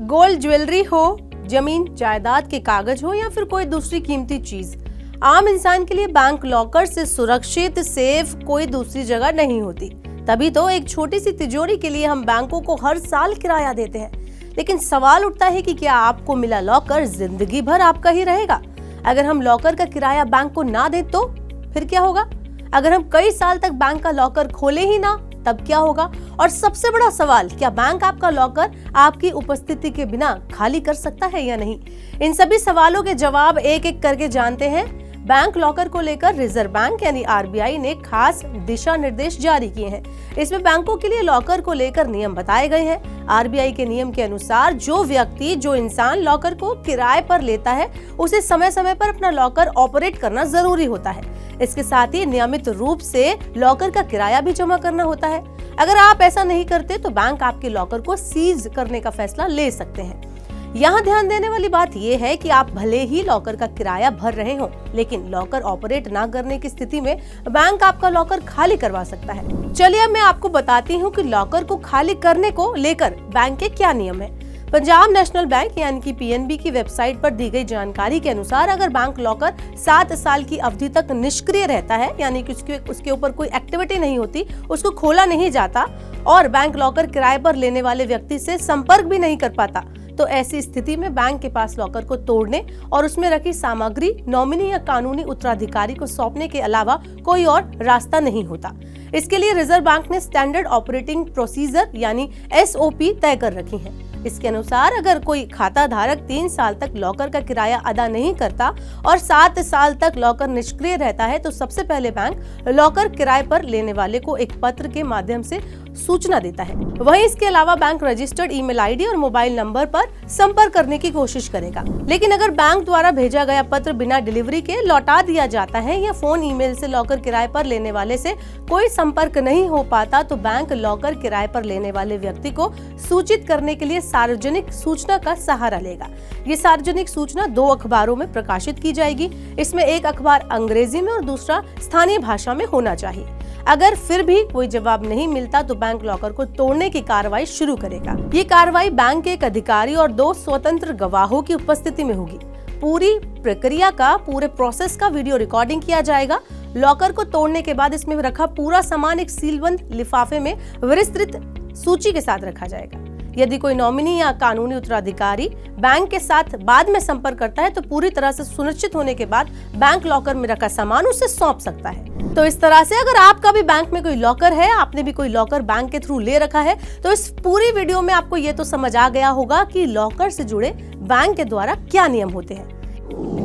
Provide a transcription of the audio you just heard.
Gold jewellery हो, जमीन जायदाद के कागज हो या फिर कोई दूसरी कीमती चीज, आम इंसान के लिए बैंक लॉकर से सुरक्षित सेफ कोई दूसरी जगह नहीं होती। तभी तो एक छोटी सी तिजोरी के लिए हम बैंकों को हर साल किराया देते हैं। लेकिन सवाल उठता है कि क्या आपको मिला लॉकर जिंदगी भर आपका ही रहेगा? अगर हम लॉकर का किराया बैंक को ना दें तो फिर क्या होगा? अगर हम कई साल तक बैंक का लॉकर खोले ही ना तब क्या होगा? और सबसे बड़ा सवाल, क्या बैंक आपका लॉकर आपकी उपस्थिति के बिना खाली कर सकता है या नहीं? इन सभी सवालों के जवाब एक एक करके जानते हैं। बैंक लॉकर को लेकर रिजर्व बैंक यानी आरबीआई ने खास दिशा निर्देश जारी किए हैं। इसमें बैंकों के लिए लॉकर को लेकर नियम बताए गए हैं। आरबीआई के नियम के अनुसार जो इंसान लॉकर को किराए पर लेता है उसे समय समय पर अपना लॉकर ऑपरेट करना जरूरी होता है। इसके साथ ही नियमित रूप से लॉकर का किराया भी जमा करना होता है। अगर आप ऐसा नहीं करते तो बैंक आपके लॉकर को सीज करने का फैसला ले सकते हैं। यहाँ ध्यान देने वाली बात यह है कि आप भले ही लॉकर का किराया भर रहे हो, लेकिन लॉकर ऑपरेट ना करने की स्थिति में बैंक आपका लॉकर खाली करवा सकता है। चलिए अब मैं आपको बताती हूँ कि लॉकर को खाली करने को लेकर बैंक के क्या नियम है। पंजाब नेशनल बैंक यानी कि पीएनबी की वेबसाइट पर दी गई जानकारी के अनुसार अगर बैंक लॉकर 7 साल की अवधि तक निष्क्रिय रहता है, यानी कि उसके ऊपर कोई एक्टिविटी नहीं होती, उसको खोला नहीं जाता और बैंक लॉकर किराए पर लेने वाले व्यक्ति से संपर्क भी नहीं कर पाता, तो ऐसी स्थिति में बैंक के पास लॉकर को तोड़ने और उसमें रखी सामग्री नॉमिनी या कानूनी उत्तराधिकारी को सौंपने के अलावा कोई और रास्ता नहीं होता। इसके लिए रिजर्व बैंक ने स्टैंडर्ड ऑपरेटिंग प्रोसीजर यानी एसओपी तय कर रखी है। इसके अनुसार अगर कोई खाता धारक 3 साल तक लॉकर का किराया अदा नहीं करता और 7 साल तक लॉकर निष्क्रिय रहता है तो सबसे पहले बैंक लॉकर किराए पर लेने वाले को एक पत्र के माध्यम से सूचना देता है। वहीं इसके अलावा बैंक रजिस्टर्ड ईमेल आईडी और मोबाइल नंबर पर संपर्क करने की कोशिश करेगा। लेकिन अगर बैंक द्वारा भेजा गया पत्र बिना डिलीवरी के लौटा दिया जाता है या फोन ईमेल से लॉकर किराए पर लेने वाले से कोई संपर्क नहीं हो पाता तो बैंक लॉकर किराए पर लेने वाले व्यक्ति को सूचित करने के लिए सार्वजनिक सूचना का सहारा लेगा। ये सार्वजनिक सूचना 2 अखबारों में प्रकाशित की जाएगी। इसमें एक अखबार अंग्रेजी में और दूसरा स्थानीय भाषा में होना चाहिए। अगर फिर भी कोई जवाब नहीं मिलता तो बैंक लॉकर को तोड़ने की कार्रवाई शुरू करेगा। ये कार्रवाई बैंक के एक अधिकारी और 2 स्वतंत्र गवाहों की उपस्थिति में होगी। पूरी प्रक्रिया का, पूरे प्रोसेस का वीडियो रिकॉर्डिंग किया जाएगा। लॉकर को तोड़ने के बाद इसमें रखा पूरा सामान एक सीलबंद लिफाफे में विस्तृत सूची के साथ रखा जाएगा। यदि कोई नॉमिनी या कानूनी उत्तराधिकारी बैंक के साथ बाद में संपर्क करता है तो पूरी तरह से सुनिश्चित होने के बाद बैंक लॉकर में रखा सामान उसे सौंप सकता है। तो इस तरह से अगर आपका भी बैंक में कोई लॉकर है, आपने भी कोई लॉकर बैंक के थ्रू ले रखा है, तो इस पूरी वीडियो में आपको ये तो समझ आ गया होगा कि लॉकर से जुड़े बैंक के द्वारा क्या नियम होते हैं।